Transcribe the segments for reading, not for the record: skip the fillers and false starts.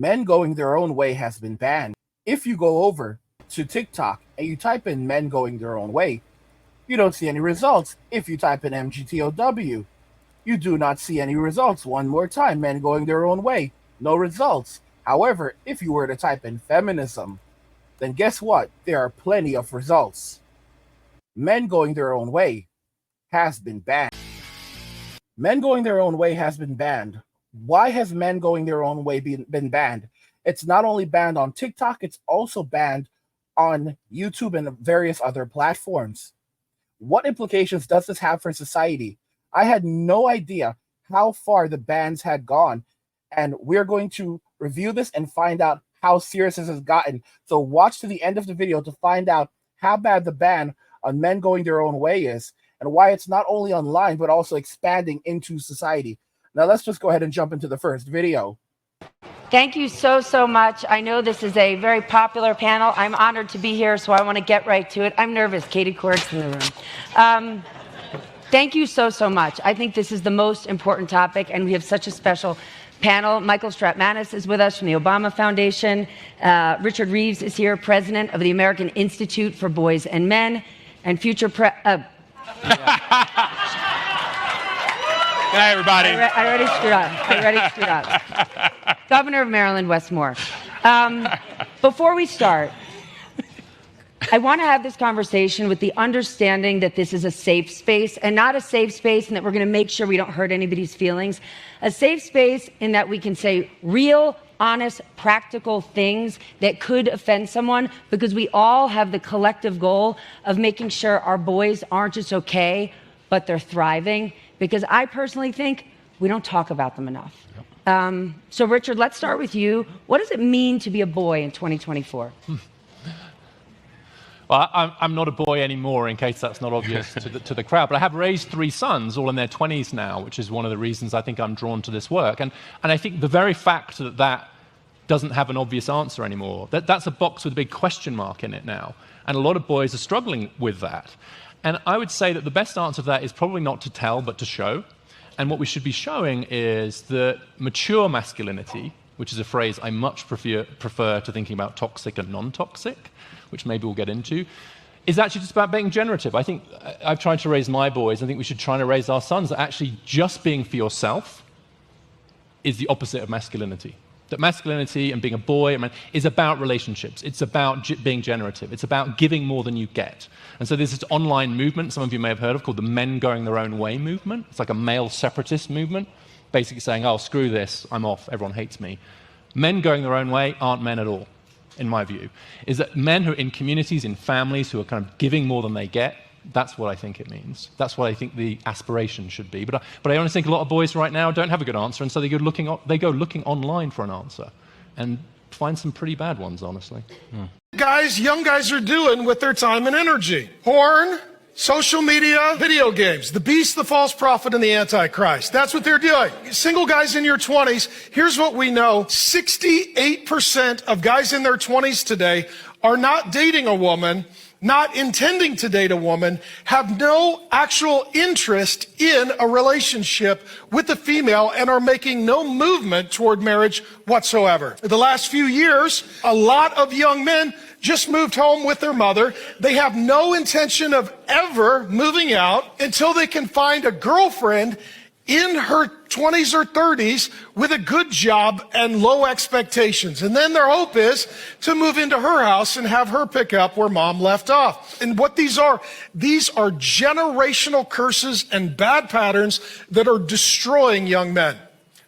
Men going their own way has been banned. If you go over to TikTok and you type in men going their own way, you don't see any results. If you type in MGTOW, you do not see any results. One more time, men going their own way, no results. However, if you were to type in feminism, then guess what? There are plenty of results. Men going their own way has been banned. Men going their own way has been banned. Why has men going their own way been banned? It's not only banned on TikTok, it's also banned on YouTube and various other platforms. What implications does this have for society? I had no idea how far the bans had gone, and we're going to review this and find out how serious this has gotten. So watch to the end of the video to find out how bad the ban on men going their own way is and why it's not only online but also expanding into society. Now let's just go ahead and jump into the first video. Thank you so much. I know this is a very popular panel. I'm honored to be here, so I want to get right to it. I'm nervous. Katie Court's in the room. Thank you so much. I think this is the most important topic, and we have such a special panel. Michael Stratmanis is with us from the Obama Foundation. Richard Reeves is here, president of the American Institute for Boys and Men, and future Hi, everybody. I already screwed up. Governor of Maryland, Wes Moore. Before we start, I want to have this conversation with the understanding that this is a safe space, and not a safe space in that we're going to make sure we don't hurt anybody's feelings. A safe space in that we can say real, honest, practical things that could offend someone, because we all have the collective goal of making sure our boys aren't just okay, but they're thriving. Because I personally think we don't talk about them enough. So Richard, let's start with you. What does it mean to be a boy in 2024? Well, I'm not a boy anymore, in case that's not obvious to the crowd, but I have raised 3 sons, all in their 20s now, which is one of the reasons I think I'm drawn to this work. And I think the very fact that that doesn't have an obvious answer anymore, that's a box with a big question mark in it now. And a lot of boys are struggling with that. And I would say that the best answer to that is probably not to tell, but to show. And what we should be showing is that mature masculinity, which is a phrase I much prefer to thinking about toxic and non-toxic, which maybe we'll get into, is actually just about being generative. I think I've tried to raise my boys. I think we should try to raise our sons that actually just being for yourself is the opposite of masculinity. That masculinity and being a boy is about relationships. It's about being generative. It's about giving more than you get. And so there's this online movement, some of you may have heard of, called the Men Going Their Own Way movement. It's like a male separatist movement, basically saying, oh, screw this, I'm off, everyone hates me. Men going their own way aren't men at all, in my view. Is that men who are in communities, in families, who are kind of giving more than they get, that's what I think it means. That's what I think the aspiration should be. But I honestly think a lot of boys right now don't have a good answer, and so they go looking online for an answer and find some pretty bad ones, honestly. Young guys are doing with their time and energy. Porn, social media, video games, the beast, the false prophet, and the antichrist. That's what they're doing. Single guys in your 20s, here's what we know. 68% of guys in their 20s today are not dating a woman, not intending to date a woman, have no actual interest in a relationship with a female, and are making no movement toward marriage whatsoever. The last few years, a lot of young men just moved home with their mother. They have no intention of ever moving out until they can find a girlfriend in her 20s or 30s with a good job and low expectations. And then their hope is to move into her house and have her pick up where mom left off. And what these are generational curses and bad patterns that are destroying young men.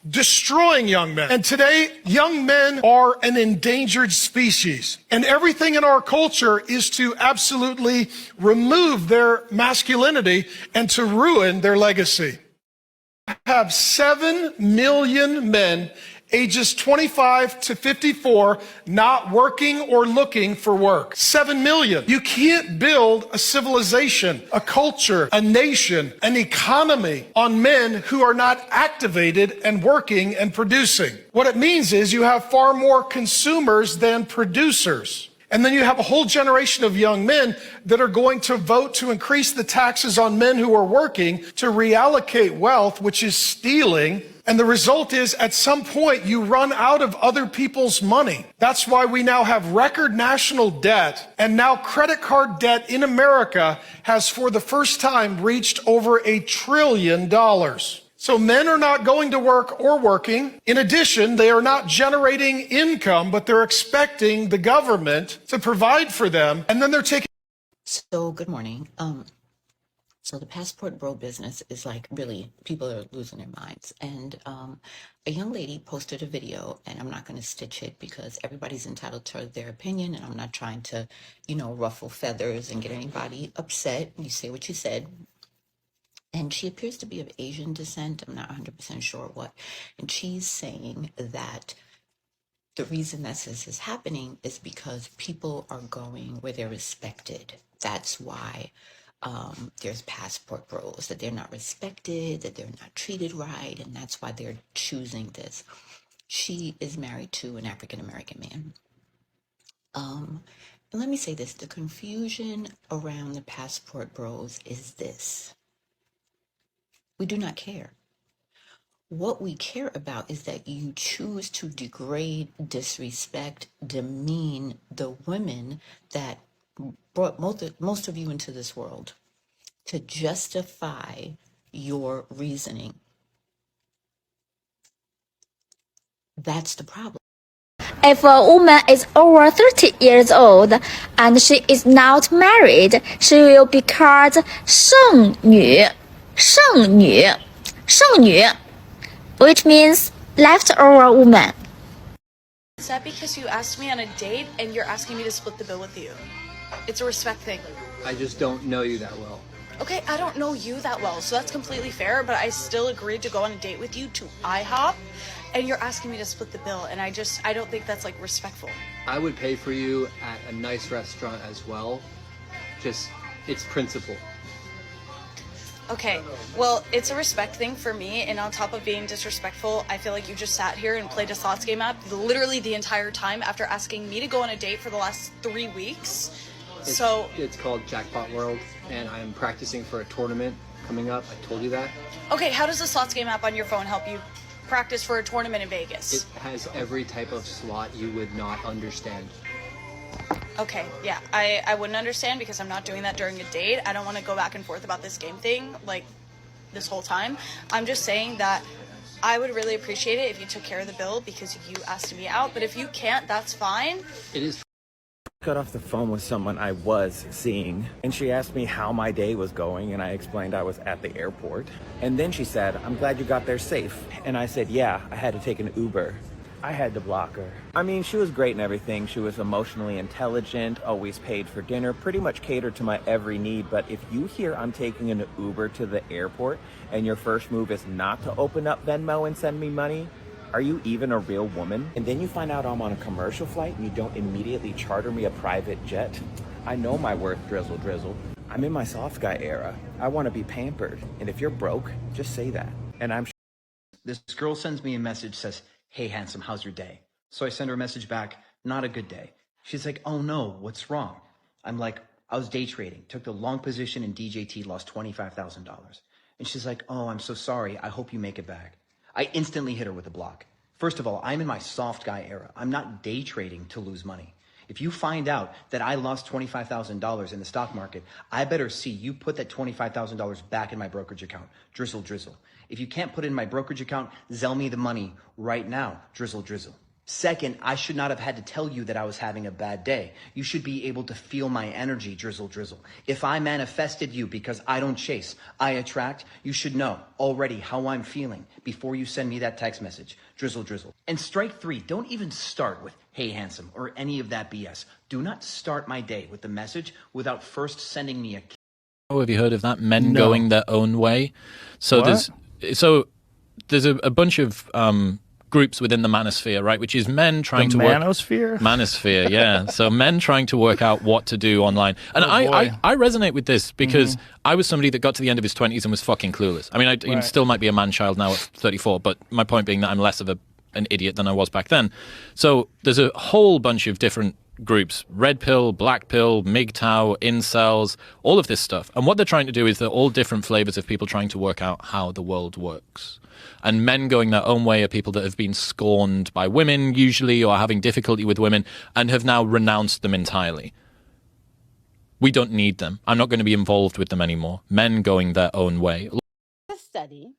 Destroying young men. And today, young men are an endangered species. And everything in our culture is to absolutely remove their masculinity and to ruin their legacy. Have 7 million men ages 25 to 54 not working or looking for work. 7 million. You can't build a civilization, a culture, a nation, an economy on men who are not activated and working and producing. What it means is you have far more consumers than producers. And then you have a whole generation of young men that are going to vote to increase the taxes on men who are working, to reallocate wealth, which is stealing, And the result is at some point you run out of other people's money. That's why we now have record national debt, and now credit card debt in America has for the first time reached over $1 trillion. So men are not going to work or working. In addition, they are not generating income, but they're expecting the government to provide for them, and then they're taking. So good morning. So the passport bro business is like really people are losing their minds. And a young lady posted a video, and I'm not going to stitch it because everybody's entitled to their opinion, and I'm not trying to, ruffle feathers and get anybody upset. You say what you said. And she appears to be of Asian descent. I'm not 100% sure what. And she's saying that the reason that this is happening is because people are going where they're respected. That's why there's passport bros, that they're not respected, that they're not treated right, and that's why they're choosing this. She is married to an African-American man. And let me say this, the confusion around the passport bros is this. We do not care. What we care about is that you choose to degrade, disrespect, demean the women that brought most of you into this world to justify your reasoning. That's the problem. If a woman is over 30 years old and she is not married, she will be called 剩女, 剩女, 剩女, which means leftover woman. Is that because you asked me on a date and you're asking me to split the bill with you? It's a respect thing. I just don't know you that well. Okay, I don't know you that well, so that's completely fair, but I still agreed to go on a date with you to IHOP, and you're asking me to split the bill, and I don't think that's, like, respectful. I would pay for you at a nice restaurant as well. Just, it's principle. Okay, well, it's a respect thing for me, and on top of being disrespectful, I feel like you just sat here and played a slots game app literally the entire time after asking me to go on a date for the last 3 weeks. It's called Jackpot World, and I am practicing for a tournament coming up. I told you that. Okay, how does the slots game app on your phone help you practice for a tournament in Vegas? It has every type of slot you would not understand. Okay, yeah, I wouldn't understand because I'm not doing that during a date. I don't want to go back and forth about this game thing, like, this whole time. I'm just saying that I would really appreciate it if you took care of the bill because you asked me out, but if you can't, that's fine. It is. Got off the phone with someone I was seeing, and she asked me how my day was going, and I explained I was at the airport. And then she said, "I'm glad you got there safe." And I said, "Yeah, I had to take an Uber." I had to block her. I mean, she was great and everything. She was emotionally intelligent, always paid for dinner, pretty much catered to my every need. But if you hear I'm taking an Uber to the airport and your first move is not to open up Venmo and send me money, are you even a real woman? And then you find out I'm on a commercial flight and you don't immediately charter me a private jet. I know my worth, drizzle, drizzle. I'm in my soft guy era. I want to be pampered. And if you're broke, just say that. And I'm sure. This girl sends me a message, says, "Hey, handsome, how's your day?" So I send her a message back, "Not a good day." She's like, "Oh no, what's wrong?" I'm like, "I was day trading, took the long position in DJT, lost $25,000. And she's like, "Oh, I'm so sorry. I hope you make it back." I instantly hit her with a block. First of all, I'm in my soft guy era. I'm not day trading to lose money. If you find out that I lost $25,000 in the stock market, I better see you put that $25,000 back in my brokerage account. Drizzle, drizzle. If you can't put it in my brokerage account, Zelle me the money right now. Drizzle, drizzle. Second, I should not have had to tell you that I was having a bad day. You should be able to feel my energy, drizzle, drizzle. If I manifested you because I don't chase, I attract, you should know already how I'm feeling before you send me that text message, drizzle, drizzle. And strike 3, don't even start with, "Hey, handsome," or any of that BS. Do not start my day with the message without first sending me a... Oh, have you heard of that? Men going their own way. So What? there's a bunch of groups within the manosphere, right? Which is men trying to work. Manosphere? Manosphere, yeah. So men trying to work out what to do online. And I resonate with this because I was somebody that got to the end of his 20s and was fucking clueless. I mean, I still might be a man-child now at 34, but my point being that I'm less of an idiot than I was back then. So there's a whole bunch of different groups: red pill, black pill, MGTOW, incels, all of this stuff. And what they're trying to do is they're all different flavors of people trying to work out how the world works. And men going their own way are people that have been scorned by women, usually, or having difficulty with women, and have now renounced them entirely. We don't need them. I'm not going to be involved with them anymore. Men going their own way. A study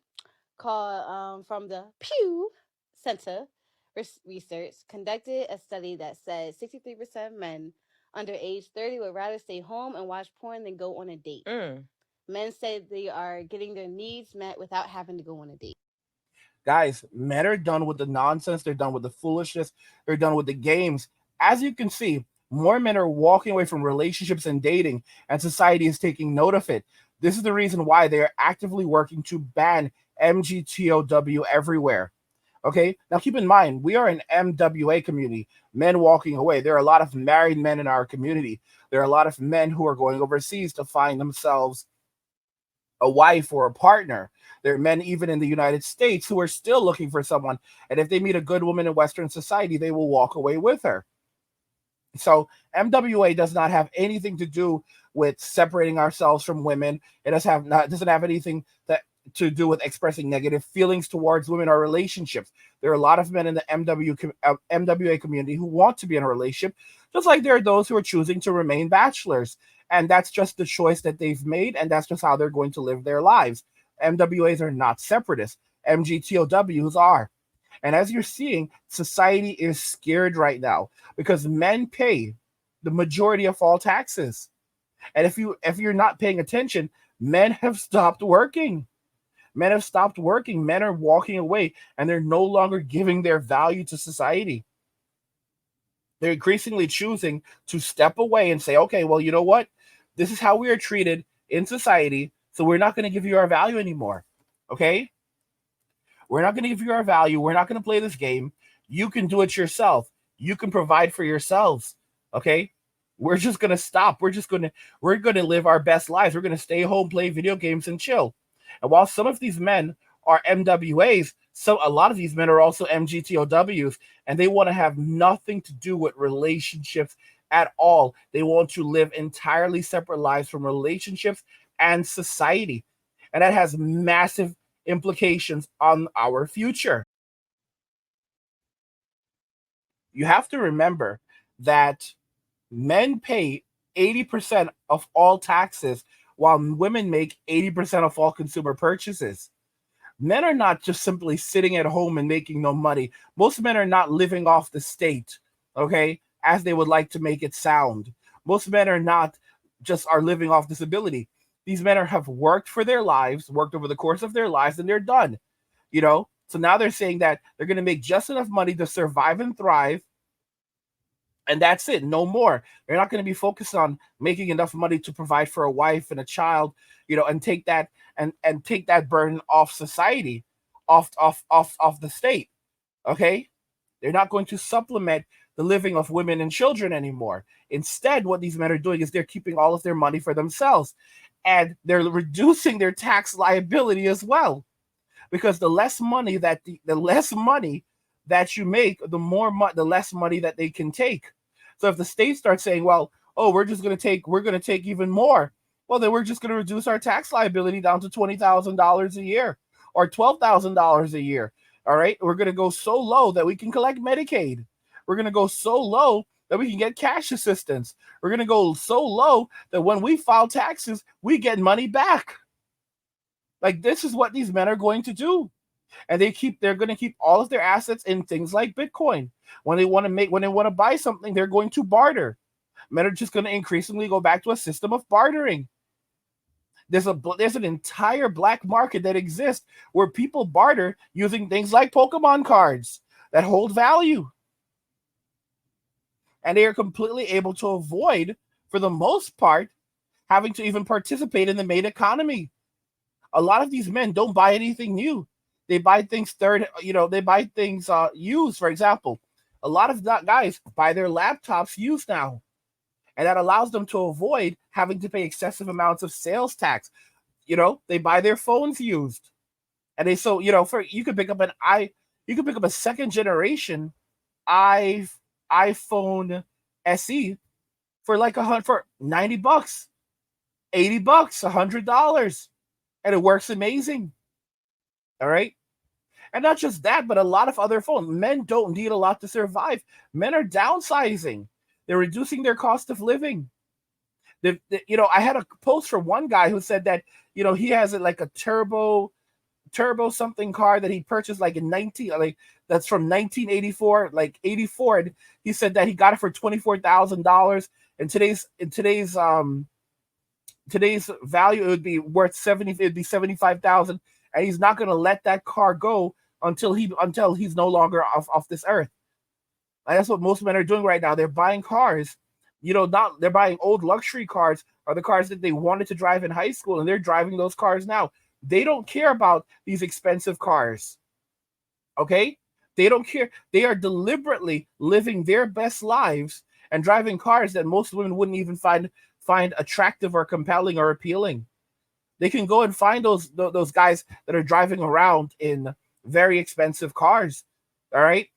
called from the Pew Center Research conducted a study that said 63% of men under age 30 would rather stay home and watch porn than go on a date. Men said they are getting their needs met without having to go on a date. Guys, men are done with the nonsense. They're done with the foolishness. They're done with the games. As you can see, more men are walking away from relationships and dating, and society is taking note of it. This is the reason why they are actively working to ban MGTOW everywhere. Okay, now keep in mind, we are an MWA community, men walking away. There are a lot of married men in our community. There are a lot of men who are going overseas to find themselves a wife or a partner. There are men even in the United States who are still looking for someone. And if they meet a good woman in Western society, they will walk away with her. So MWA does not have anything to do with separating ourselves from women. It doesn't have anything to do with expressing negative feelings towards women or relationships. There are a lot of men in the MWA community who want to be in a relationship, just like there are those who are choosing to remain bachelors. And that's just the choice that they've made, and that's just how they're going to live their lives. MWAs are not separatists. MGTOWs are. And as you're seeing, society is scared right now because men pay the majority of all taxes. And if you're not paying attention, men have stopped working. Men have stopped working. Men are walking away, and they're no longer giving their value to society. They're increasingly choosing to step away and say, okay, well, you know what? This is how we are treated in society, so we're not going to give you our value anymore. Okay? We're not going to give you our value. We're not going to play this game. You can do it yourself. You can provide for yourselves. Okay? We're just going to stop. We're going to live our best lives. We're going to stay home, play video games, and chill. And while some of these men are MWAs, a lot of these men are also MGTOWs, and they want to have nothing to do with relationships at all. They want to live entirely separate lives from relationships and society. And that has massive implications on our future. You have to remember that men pay 80% of all taxes, while women make 80% of all consumer purchases. Men are not just simply sitting at home and making no money. Most men are not living off the state, okay, as they would like to make it sound. Most men are not just living off disability. These men have worked for their lives, worked over the course of their lives, and they're done. You know, so now they're saying that they're going to make just enough money to survive and thrive, and that's it, no more. They're not going to be focused on making enough money to provide for a wife and a child, you know, and take that and take that burden off society, off the state. Okay? They're not going to supplement the living of women and children anymore. Instead, what these men are doing is they're keeping all of their money for themselves, and they're reducing their tax liability as well. Because the less money that you make, the less money that they can take. So if the state starts saying, well, oh, we're going to take even more, well, then we're just going to reduce our tax liability down to $20,000 a year or $12,000 a year. All right. We're going to go so low that we can collect Medicaid. We're going to go so low that we can get cash assistance. We're going to go so low that when we file taxes, we get money back. Like, this is what these men are going to do. And they're going to keep all of their assets in things like Bitcoin. When they want to buy something, they're going to barter. Men are just going to increasingly go back to a system of bartering. There's an entire black market that exists where people barter using things like Pokemon cards that hold value. And they are completely able to avoid, for the most part, having to even participate in the main economy. A lot of these men don't buy anything new. They buy things used. For example, a lot of guys buy their laptops used now, and that allows them to avoid having to pay excessive amounts of sales tax. You know, they buy their phones used, and you could pick up a second generation iPhone SE for like for $90, $80, $100, and it works amazing. All right. And not just that, but a lot of other phones. Men don't need a lot to survive. Men are downsizing. They're reducing their cost of living. I had a post from one guy who said that, he has like a turbo something car that he purchased like that's from 1984, like 84. And he said that he got it for $24,000. And today's value, it would be worth 75,000. And he's not going to let that car go until he's no longer off this earth. And that's what most men are doing right now. They're buying cars, they're buying old luxury cars, or the cars that they wanted to drive in high school, and they're driving those cars now. They don't care about these expensive cars. Okay? They don't care. They are deliberately living their best lives and driving cars that most women wouldn't even find attractive or compelling or appealing. They can go and find those guys that are driving around in very expensive cars. All right?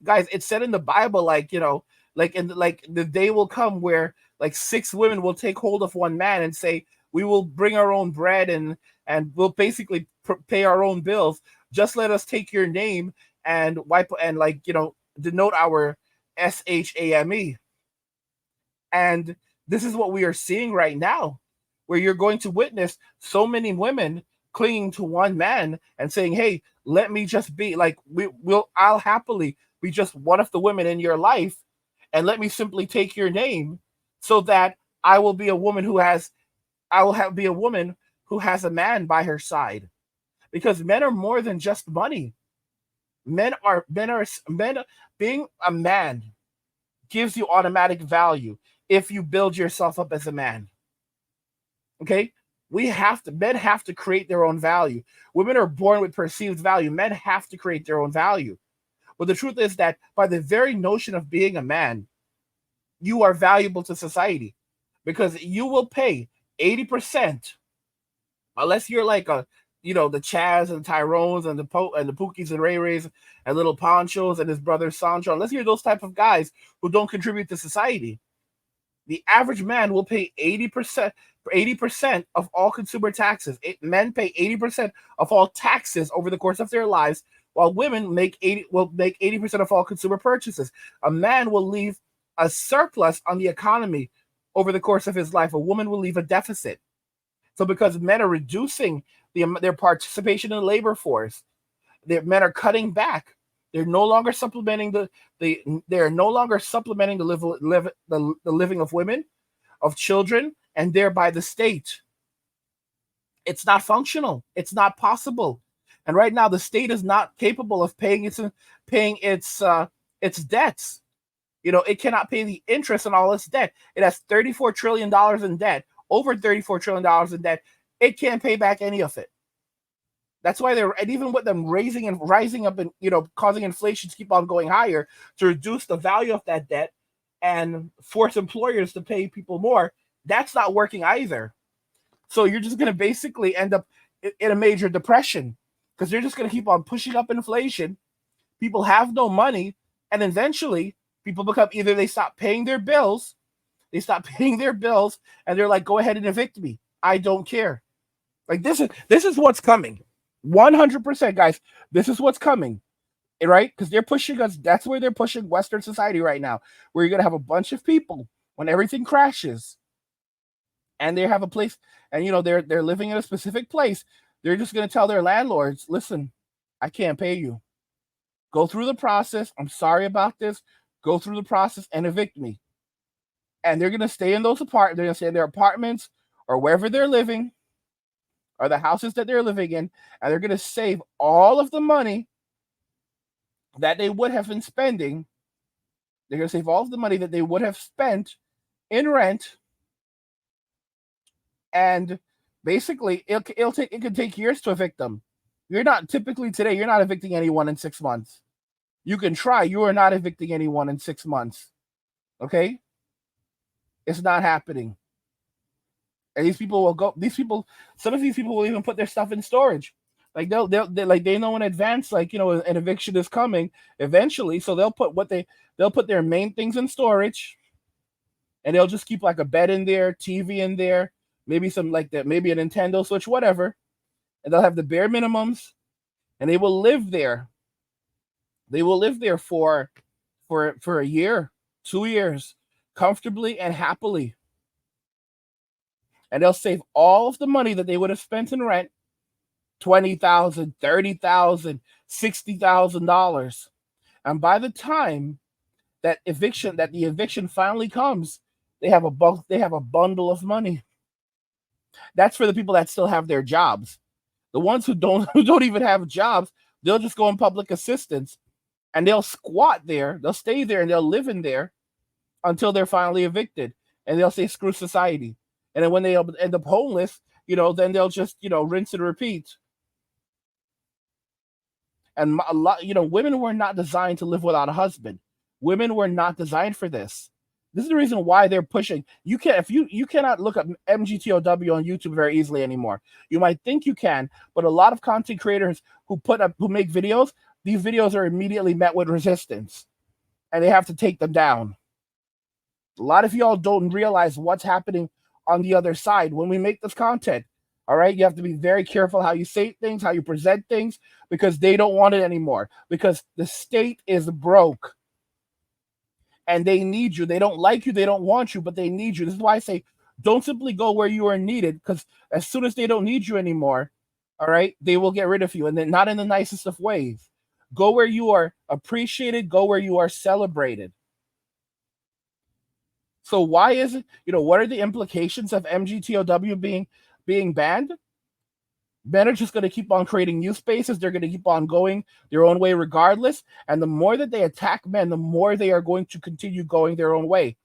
Guys, it's said in the Bible, the day will come where like 6 women will take hold of one man and say, we will bring our own bread and we'll basically pay our own bills. Just let us take your name and denote our SHAME. And this is what we are seeing right now, where you're going to witness so many women clinging to one man and saying, hey, let me just be like, I'll happily be just one of the women in your life, and let me simply take your name so that I will be a woman who has a man by her side. Because men are more than just money. Men being a man gives you automatic value if you build yourself up as a man. Okay? Men have to create their own value. Women are born with perceived value. Men have to create their own value. But the truth is that by the very notion of being a man, you are valuable to society, because you will pay 80%, unless you're like the Chaz and Tyrones and the Pookies and Ray Rays and Little Ponchos and his brother Sancho, unless you're those type of guys who don't contribute to society. The average man will pay 80% of all consumer taxes. Men pay 80% of all taxes over the course of their lives, while women make 80% of all consumer purchases. A man will leave a surplus on the economy over the course of his life. A woman will leave a deficit. So because men are reducing their participation in the labor force, men are cutting back. They're no longer supplementing the living of women, of children, and thereby the state. It's not functional. It's not possible. And right now, the state is not capable of paying its debts. It cannot pay the interest on all its debt. It has $34 trillion in debt, over $34 trillion in debt. It can't pay back any of it. That's why and even with them rising up and causing inflation to keep on going higher to reduce the value of that debt and force employers to pay people more, that's not working either. So you're just going to basically end up in a major depression, because they're just going to keep on pushing up inflation. People have no money, and eventually people become, either they stop paying their bills, and they're like, go ahead and evict me. I don't care. Like this is what's coming. 100%, guys. This is what's coming, right? Because they're pushing us. That's where they're pushing Western society right now, where you're going to have a bunch of people when everything crashes and they have a place, and they're living in a specific place. They're just going to tell their landlords, listen, I can't pay you. Go through the process. I'm sorry about this. Go through the process and evict me. And they're going to stay in those apartments. They're going to stay in their apartments or wherever they're living, or the houses that they're living in, and they're going to save all of the money that they would have been spending. They're going to save all of the money that they would have spent in rent. And basically, it could take years to evict them. You're not evicting anyone in 6 months. You can try. You are not evicting anyone in 6 months. Okay? It's not happening. And some of these people will even put their stuff in storage. Like they know in advance, an eviction is coming eventually. So they'll put their main things in storage, and they'll just keep like a bed in there, TV in there, maybe some maybe a Nintendo Switch, whatever. And they'll have the bare minimums. and they will live there. They will live there for a year, 2 years, comfortably and happily. And they'll save all of the money that they would have spent in rent, $20,000, $30,000, $60,000. And by the time that the eviction finally comes, they have a bundle of money. That's for the people that still have their jobs. The ones who don't even have jobs, they'll just go on public assistance and they'll squat there. They'll stay there and they'll live in there until they're finally evicted. And they'll say, screw society. And then when they end up homeless, then they'll just, rinse and repeat. And a lot, women were not designed to live without a husband. Women were not designed for this. This is the reason why they're pushing. You cannot look up MGTOW on YouTube very easily anymore. You might think you can, but a lot of content creators who make videos, these videos are immediately met with resistance, and they have to take them down. A lot of y'all don't realize what's happening on the other side when we make this content. All right, you have to be very careful how you say things, how you present things, because they don't want it anymore. Because the state is broke. And they need you. They don't like you. They don't want you, but they need you. This is why I say, don't simply go where you are needed, because as soon as they don't need you anymore, all right, they will get rid of you, and then not in the nicest of ways. Go where you are appreciated. Go where you are celebrated. So why is it, what are the implications of MGTOW being banned? Men are just going to keep on creating new spaces. They're going to keep on going their own way regardless. And the more that they attack men, the more they are going to continue going their own way.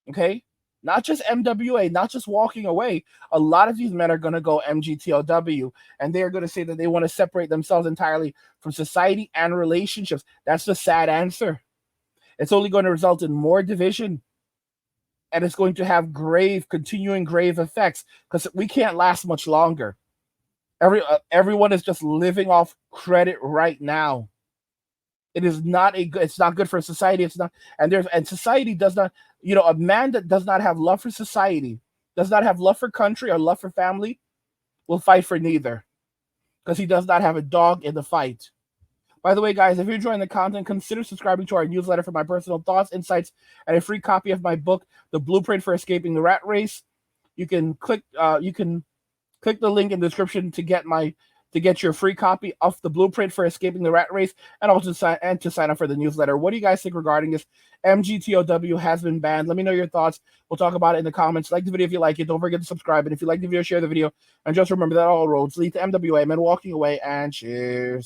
Okay? Not just MWA, not just walking away. A lot of these men are going to go MGTOW, and they are going to say that they want to separate themselves entirely from society and relationships. That's the sad answer. It's only going to result in more division. And it's going to have continuing grave effects, because we can't last much longer. Everyone is just living off credit right now. It is it's not good for society. It's not, and society does not, a man that does not have love for society, does not have love for country or love for family, will fight for neither, because he does not have a dog in the fight. By the way, guys, if you're enjoying the content, consider subscribing to our newsletter for my personal thoughts, insights, and a free copy of my book, The Blueprint for Escaping the Rat Race. You can click the link in the description to get your free copy of The Blueprint for Escaping the Rat Race, and also to sign up for the newsletter. What do you guys think regarding this? MGTOW has been banned. Let me know your thoughts. We'll talk about it in the comments. Like the video if you like it. Don't forget to subscribe. And if you like the video, share the video. And just remember that all roads lead to MWA, men walking away, and cheers.